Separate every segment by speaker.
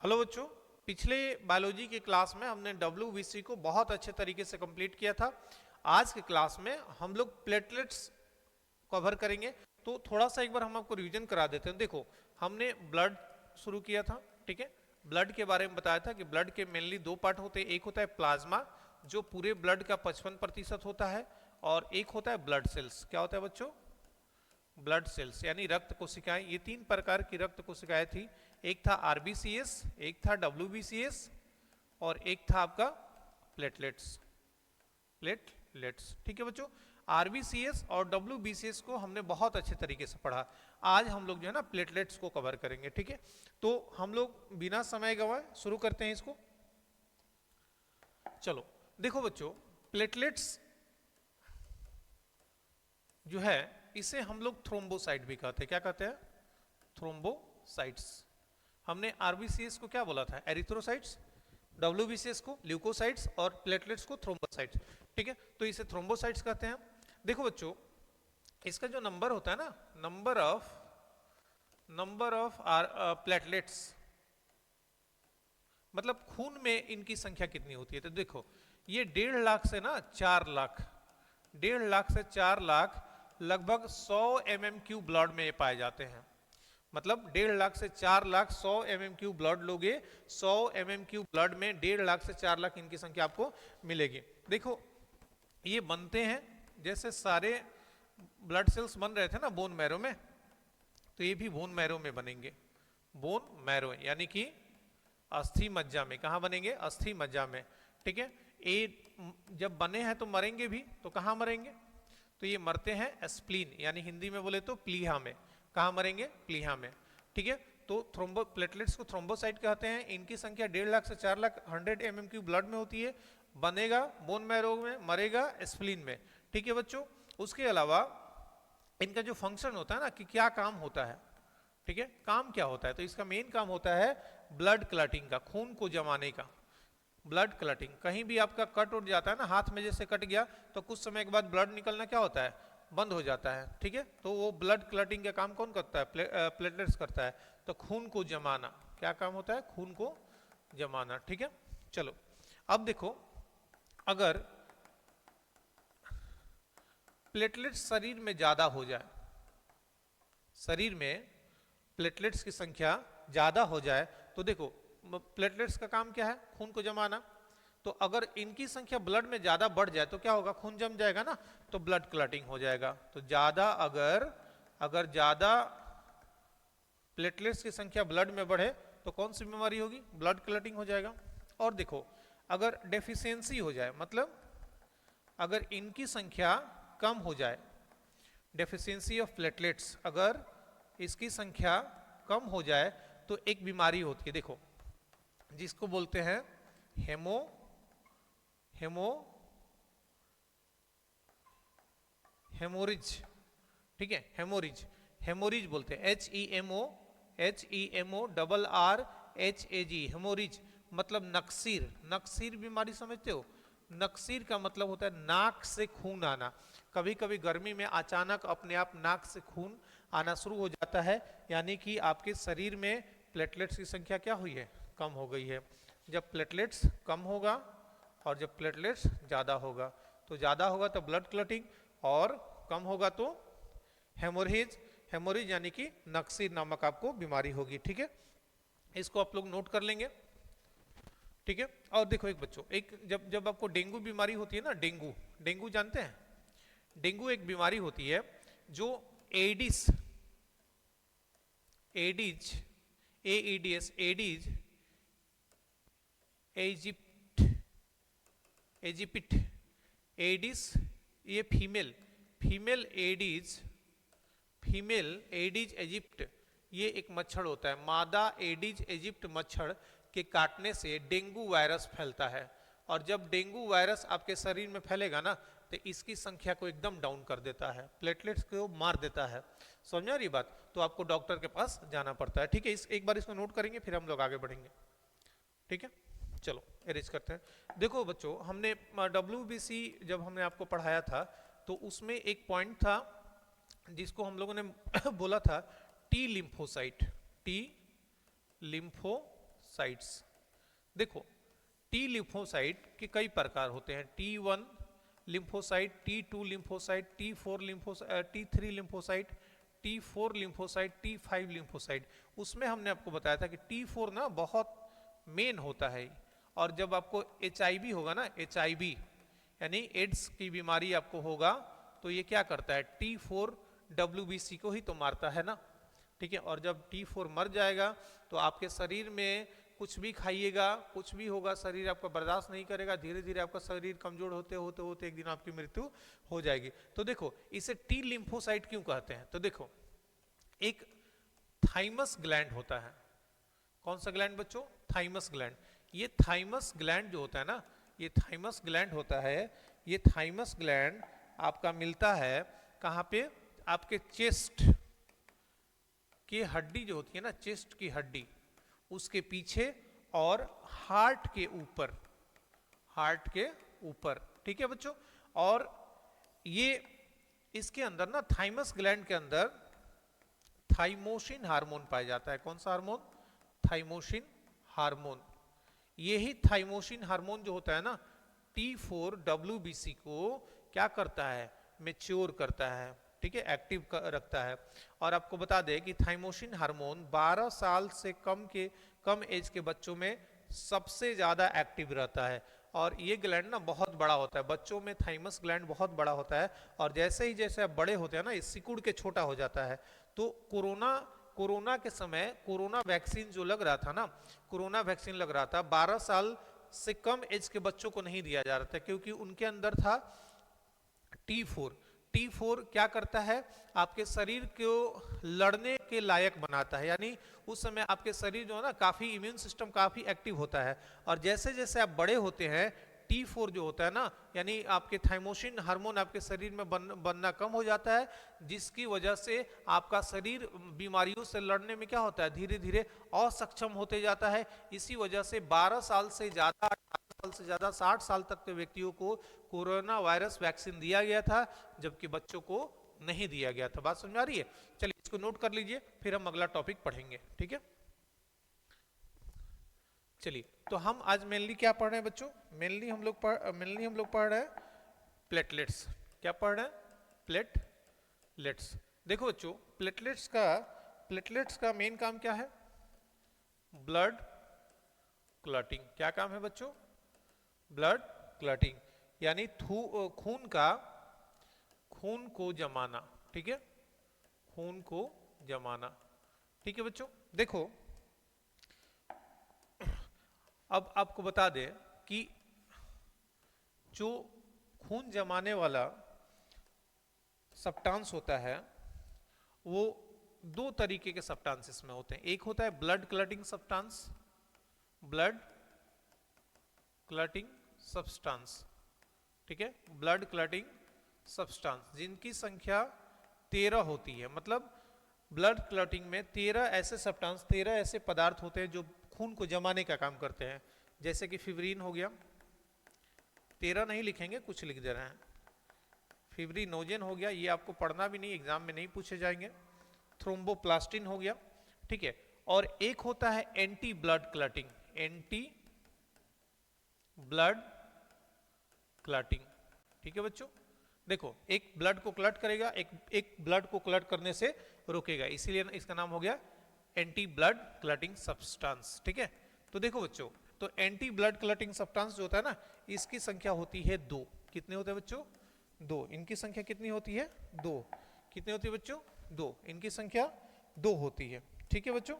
Speaker 1: Hello बच्चों, पिछले biology की क्लास में हमने WBC को बहुत अच्छे तरीके से कंप्लीट किया था। आज की क्लास में हम लोग प्लेटलेट्स कवर करेंगे। तो थोड़ा सा एक बार हम आपको रिवीजन करा देते हैं। देखो, हमने ब्लड शुरू किया था, ठीक है। ब्लड के बारे में बताया था कि ब्लड के मेनली दो पार्ट होते हैं। एक होता है प्लाज्मा, जो पूरे ब्लड का 55% होता है, और एक होता है ब्लड सेल्स। क्या होता है बच्चों? ब्लड सेल्स यानी रक्त कोशिकाएं। ये तीन प्रकार की रक्त कोशिकाएं थी। एक था आरबीसीएस, एक था डब्ल्यूबीसीएस, और एक था आपका प्लेटलेट्स। प्लेटलेट्स, ठीक है बच्चों। आरबीसीएस और डब्ल्यूबीसीएस को हमने बहुत अच्छे तरीके से पढ़ा। आज हम लोग जो है ना प्लेटलेट्स को कवर करेंगे, ठीक है। तो हम लोग बिना समय गवाए शुरू करते हैं इसको। चलो देखो बच्चों, प्लेटलेट्स जो है इसे हम लोग थ्रोम्बोसाइट भी कहते हैं। क्या कहते हैं? थ्रोम्बोसाइट्स। हमने आरबीसीएस को क्या बोला था? एरिथ्रोसाइट्स, डब्ल्यूबीसीएस को ल्यूकोसाइट्स, और प्लेटलेट्स को थ्रोम्बोसाइट्स, ठीक है। तो इसे थ्रोम्बोसाइट्स कहते हैं। देखो बच्चों, इसका जो नंबर होता है ना, नंबर ऑफ प्लेटलेट्स, मतलब खून में इनकी संख्या कितनी होती है। तो देखो, ये 1.5 लाख से ना 4 लाख, 1.5 लाख से 4 लाख लगभग 100 mm³ ब्लड में ये पाए जाते हैं। मतलब 1.5 लाख से 4 लाख 100 mm³ ब्लड लोगे, 100 mm³ ब्लड में 1.5 लाख से 4 लाख इनकी संख्या आपको मिलेगी। देखो, ये बनते हैं जैसे सारे ब्लड सेल्स बन रहे थे ना बोन मैरो में, तो ये भी बोन मैरो में बनेंगे। बोन मैरो यानी कि अस्थि मज्जा में। कहाँ बनेंगे? अस्थि मज्जा में, ठीक है। ये जब बने हैं तो मरेंगे भी, तो कहाँ मरेंगे? तो ये मरते हैं स्प्लीन, यानी हिंदी में बोले तो प्लीहा में। कहाँ मरेंगे? प्लीहा में, ठीक है। तो थ्रोम्बो प्लेटलेट्स को थ्रोम्बोसाइट कहते हैं। इनकी संख्या 1.5 लाख से 4 लाख 100 mm³ ब्लड में होती है। बनेगा बोन मैरो में, मरेगा स्प्लीन में, ठीक है बच्चों। उसके अलावा इनका जो फंक्शन होता है ना, कि क्या काम होता है, ठीक है, काम क्या होता है, तो इसका मेन काम होता है ब्लड क्लटिंग का, खून को जमाने का। ब्लड क्लटिंग, कहीं भी आपका कट उठ जाता है ना, हाथ में जैसे कट गया तो कुछ समय के बाद ब्लड निकलना क्या होता है? बंद हो जाता है, ठीक है। तो वो ब्लड क्लटिंग का काम कौन करता है? प्लेटलेट्स करता है। तो खून को जमाना, क्या काम होता है? खून को जमाना, ठीक है। चलो अब देखो, अगर प्लेटलेट्स शरीर में ज्यादा हो जाए, शरीर में प्लेटलेट्स की संख्या ज्यादा हो जाए, तो देखो प्लेटलेट्स का काम क्या है? खून को जमाना। तो अगर इनकी संख्या ब्लड में ज्यादा बढ़ जाए तो क्या होगा? खून जम जाएगा ना, तो ब्लड क्लटिंग हो जाएगा। तो ज्यादा अगर ज्यादा प्लेटलेट्स की संख्या ब्लड में बढ़े तो कौन सी बीमारी होगी? ब्लड क्लटिंग हो जाएगा। और देखो, अगर डेफिशिएंसी हो जाए, मतलब अगर इनकी संख्या कम हो जाए, डेफिशिएंसी ऑफ प्लेटलेट्स, अगर इसकी संख्या कम हो जाए तो एक बीमारी होती है, देखो, जिसको बोलते हैं हेमो हेमो हेमोरिज, ठीक है। हेमोरिज बोलते हैं, HEMORRHAG, हेमोरिज। मतलब नक्सीर बीमारी समझते हो? नक्सीर का मतलब होता है नाक से खून आना। कभी कभी गर्मी में अचानक अपने आप नाक से खून आना शुरू हो जाता है, यानी कि आपके शरीर में प्लेटलेट्स की संख्या क्या हुई है? कम हो गई है। जब प्लेटलेट्स कम होगा और जब प्लेटलेट्स ज़्यादा होगा, तो ज़्यादा होगा तो ब्लड क्लटिंग, और कम होगा तो हेमोरेज यानी कि नक्सीर नामक आपको बीमारी होगी, ठीक है। इसको आप लोग नोट कर लेंगे, ठीक है। और देखो एक बच्चों, एक जब जब आपको डेंगू बीमारी होती है ना, डेंगू जानते हैं? डेंगू एक बीमारी होती है जो Aedes adage AEDS adage Egypt Aedes, ये फीमेल एडिज एजिप्ट, ये एक मच्छर होता है। मादा एडिज एजिप्ट मच्छर के काटने से डेंगू वायरस फैलता है। और जब डेंगू वायरस आपके शरीर में फैलेगा ना, तो इसकी संख्या को एकदम डाउन कर देता है, प्लेटलेट्स को मार देता है। समझा रही बात? तो आपको डॉक्टर के पास जाना पड़ता है, ठीक है। एक बार इसको नोट करेंगे, फिर हम लोग आगे बढ़ेंगे, ठीक है। चलो अरेंज करते हैं। देखो बच्चों, हमने WBC जब हमने आपको पढ़ाया था, तो उसमें एक पॉइंट था जिसको हम लोगों ने बोला था टी लिम्फोसाइट लिम्फोसाइट्स। देखो टी लिम्फोसाइट के कई प्रकार होते हैं, T1 lymphocyte, T2 lymphocyte, T4 lymphocyte, T3 lymphocyte, T4 lymphocyte, T5 lymphocyte. उसमें हमने आपको बताया था कि T4 ना बहुत मेन होता है, और जब आपको HIV होगा ना, HIV यानी एड्स की बीमारी आपको होगा, तो ये क्या करता है, T4 WBC को ही तो मारता है ना, ठीक है। और जब T4 मर जाएगा तो आपके शरीर में कुछ भी खाइएगा, कुछ भी होगा, शरीर आपका बर्दाश्त नहीं करेगा, धीरे धीरे आपका शरीर कमजोर होते होते होते एक दिन आपकी मृत्यु हो जाएगी। तो देखो इसे टी लिम्फोसाइट क्यों कहते हैं, तो देखो एक थाइमस ग्लैंड होता है। कौन सा ग्लैंड बच्चों, थाइमस ग्लैंड। ये थाइमस ग्लैंड जो होता है ना, ये थाइमस ग्लैंड होता है, ये थाइमस ग्लैंड आपका मिलता है कहाँ पे, आपके चेस्ट की हड्डी जो होती है ना, चेस्ट की हड्डी उसके पीछे और हार्ट के ऊपर, हार्ट के ऊपर, ठीक है बच्चों। और ये इसके अंदर ना, थाइमस ग्लैंड के अंदर थाइमोसिन हार्मोन पाया जाता है। कौन सा हार्मोन, थाइमोसिन हार्मोन। यही थाइमोसिन हार्मोन जो होता है ना, T4 WBC को क्या करता है, मैच्योर करता है, ठीक है, एक्टिव रखता है। और आपको बता दें कि थाइमोसिन हार्मोन 12 साल से कम एज के बच्चों में सबसे ज्यादा एक्टिव रहता है। और ये ग्लैंड ना बहुत बड़ा होता है, बच्चों में थाइमस ग्लैंड बहुत बड़ा होता है, और जैसे ही जैसे आप बड़े होते हैं ना, ये सिकुड़ के छोटा हो जाता है। तो कोरोना के समय कोरोना वैक्सीन जो लग रहा था ना, कोरोना वैक्सीन लग रहा था, 12 साल से कम एज के बच्चों को नहीं दिया जा रहा था, क्योंकि उनके अंदर था T4 क्या करता है, आपके शरीर को लड़ने के लायक बनाता है। यानी उस समय आपके शरीर जो है ना, काफी इम्यून सिस्टम काफी एक्टिव होता है। और जैसे जैसे आप बड़े होते हैं, T4 जो होता है ना, यानी आपके थाइमोसिन हार्मोन आपके शरीर में बनना कम हो जाता है, जिसकी वजह से आपका शरीर बीमारियों से लड़ने में क्या होता है, धीरे धीरे असक्षम होते जाता है। इसी वजह से 12 साल से ज्यादा, 18 साल से ज्यादा, 60 साल तक के व्यक्तियों को कोरोना वायरस वैक्सीन दिया गया था, जबकि बच्चों को नहीं दिया गया था। बात समझ आ रही है? चलिए इसको नोट कर लीजिए, फिर हम अगला टॉपिक पढ़ेंगे, ठीक है। चलिए, तो हम आज मेनली क्या पढ़ रहे हैं बच्चों, मेनली हम लोग पढ़ रहे हैं प्लेटलेट्स। क्या पढ़ रहे हैं, प्लेटलेट्स। देखो बच्चों, प्लेटलेट्स का मेन काम क्या है, ब्लड क्लॉटिंग। क्या काम है बच्चों, ब्लड क्लॉटिंग, यानी खून को जमाना, ठीक है, खून को जमाना, ठीक है बच्चों। देखो अब आपको बता दें कि जो खून जमाने वाला सब्सटेंस होता है, वो दो तरीके के सब्सटेंसेस में होते हैं। एक होता है blood clotting substance, blood clotting substance, ठीक है, ब्लड क्लॉटिंग सब्सटेंस, जिनकी संख्या 13 होती है। मतलब ब्लड क्लॉटिंग में 13 ऐसे सब्सटेंस, 13 ऐसे पदार्थ होते हैं जो खून को जमाने का काम करते हैं। जैसे कि फिब्रिन हो गया, 13 नहीं लिखेंगे, कुछ लिख दे रहे हैं, फिब्रिनोजेन हो गया, ये आपको पढ़ना भी नहीं, एग्जाम में नहीं पूछे जाएंगे। थ्रोम्बोप्लास्टिन हो गया, ठीक है। और एक होता है anti blood clotting, anti blood clotting, ठीक है बच्चों। देखो एक ब्लड को क्लॉट करेगा, एक ब्लड को क्लॉट करने से रोकेगा, इसीलिए इसका नाम हो गया एंटी ब्लड क्लॉटिंग सब्सटेंस, ठीक है। तो देखो बच्चों, तो एंटी ब्लड क्लॉटिंग सब्सटेंस जो होता है ना, इसकी संख्या होती है 2। कितने होते हैं बच्चों, 2। इनकी संख्या कितनी होती है, 2। कितनी होती है बच्चों, 2। इनकी संख्या 2 होती है, ठीक है बच्चों।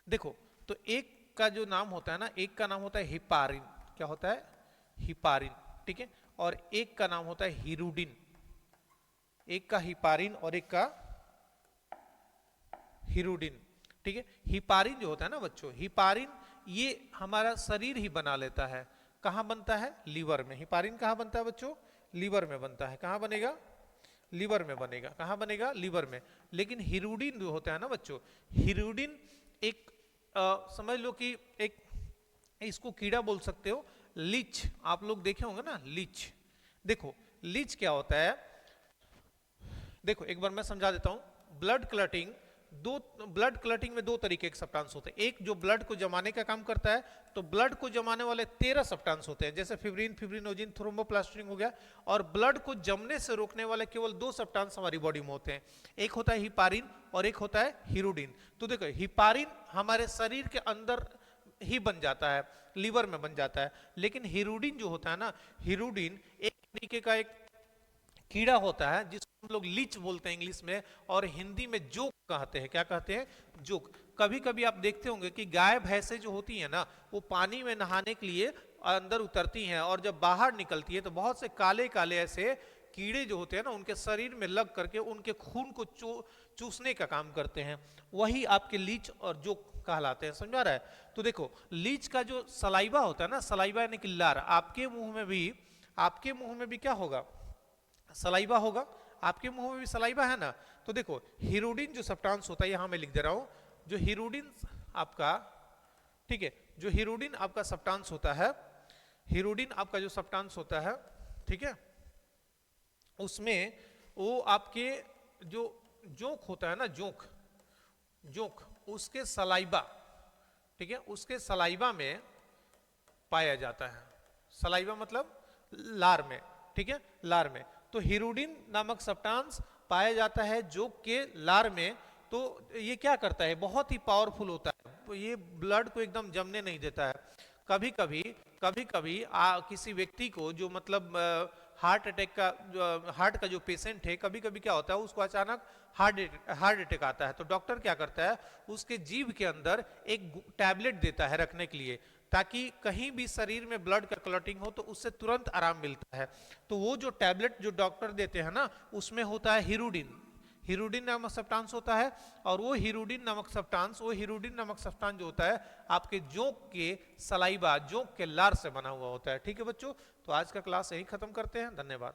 Speaker 1: देखो तो एक का जो नाम होता है ना, एक का नाम होता है हिपारिन। क्या होता है, हिपारिन, ठीक है। और एक का नाम होता है हिरुडिन, एक का हिपारिन और एक का हिरुडिन, ठीक है। हिपारिन जो होता है ना बच्चों, हिपारिन ये हमारा शरीर ही बना लेता है। कहां बनता है, लीवर में। हिपारिन कहां बनता है बच्चों, लीवर में बनता है। कहां बनेगा, लीवर में बनेगा। कहां बनेगा, लीवर में। लेकिन हिरुडिन जो होता है ना बच्चों, हिरुडिन एक समझ लो कि एक, इसको कीड़ा बोल सकते हो, लीच। आप लोग देखे होंगे ना लीच। देखो लीच क्या होता है, देखो एक बार मैं समझा देता हूं। ब्लड क्लॉटिंग दो ब्लड क्लटिंग में दो तरीके के सब्सटेंस होते हैं। एक जो ब्लड को जमाने का काम करता है, तो ब्लड को जमाने वाले 13 सब्सटेंस होते हैं, जैसे फिब्रिन, फिब्रिनोजिन, थ्रोम्बोप्लास्टिन हो गया। और ब्लड को जमने से रोकने वाले केवल दो सब्सटेंस हमारी बॉडी में होते हैं, एक होता है हिपारिन और एक होता है हीरोडिन। तो देखो हिपारिन हमारे शरीर के अंदर ही बन जाता है, लीवर में बन जाता है, लेकिन हीरोडिन जो होता है ना, हीरोडिन एक तरीके का एक कीड़ा होता है जिसको हम लोग लीच बोलते हैं इंग्लिश में, और हिंदी में जोक कहते हैं। क्या कहते हैं? जोक। कभी कभी आप देखते होंगे कि गाय भैंसे जो होती है ना, वो पानी में नहाने के लिए अंदर उतरती हैं, और जब बाहर निकलती है तो बहुत से काले काले ऐसे कीड़े जो होते हैं ना, उनके शरीर में लग करके उनके खून को चूसने का काम करते हैं। वही आपके लीच और जोक कहलाते हैं। समझा रहा है? तो देखो लीच का जो सलाइवा होता है ना, सलाइवा यानी कि लार, आपके मुंह में भी क्या होगा? सलाइवा होगा। आपके मुंह में भी सलाइवा है ना। तो देखो हीरोडिन जो सब्सटेंस होता है, यहां मैं लिख दे रहा हूं, जो हीरोडिन आपका, ठीक है, जो हीरोडिन आपका सब्सटेंस होता है, हीरोडिन आपका जो सब्सटेंस होता है, ठीक है, उसमें वो आपके जो जोंक होता है ना, जोंक उसके सलाइवा, ठीक है, उसके सलाइवा में पाया जाता है। सलाइवा मतलब लार में, ठीक है, लार में। तो हीरोडिन नामक सब्सटेंस पाया जाता है जोंक के लार में। तो ये क्या करता है? बहुत ही पावरफुल होता है, ये ब्लड को एकदम जमने नहीं देता है। कभी कभी किसी व्यक्ति को जो मतलब हार्ट का जो पेशेंट है, कभी कभी क्या होता है, उसको अचानक हार्ट अटैक आता है, तो डॉक्टर क्या करता है, उसके जीभ के अंदर एक टैबलेट देता है रखने के लिए, ताकि कहीं भी शरीर में ब्लड का क्लॉटिंग हो तो उससे तुरंत आराम मिलता है। तो वो जो टैबलेट जो डॉक्टर देते हैं ना, उसमें होता है हीरोडिन नामक सब्सटेंस होता है। और वो हीरोडिन नामक सब्सटेंस जो होता है आपके जोंक के सलाइवा, जोंक के लार से बना हुआ होता है। ठीक है बच्चों, तो आज का क्लास यही खत्म करते हैं। धन्यवाद।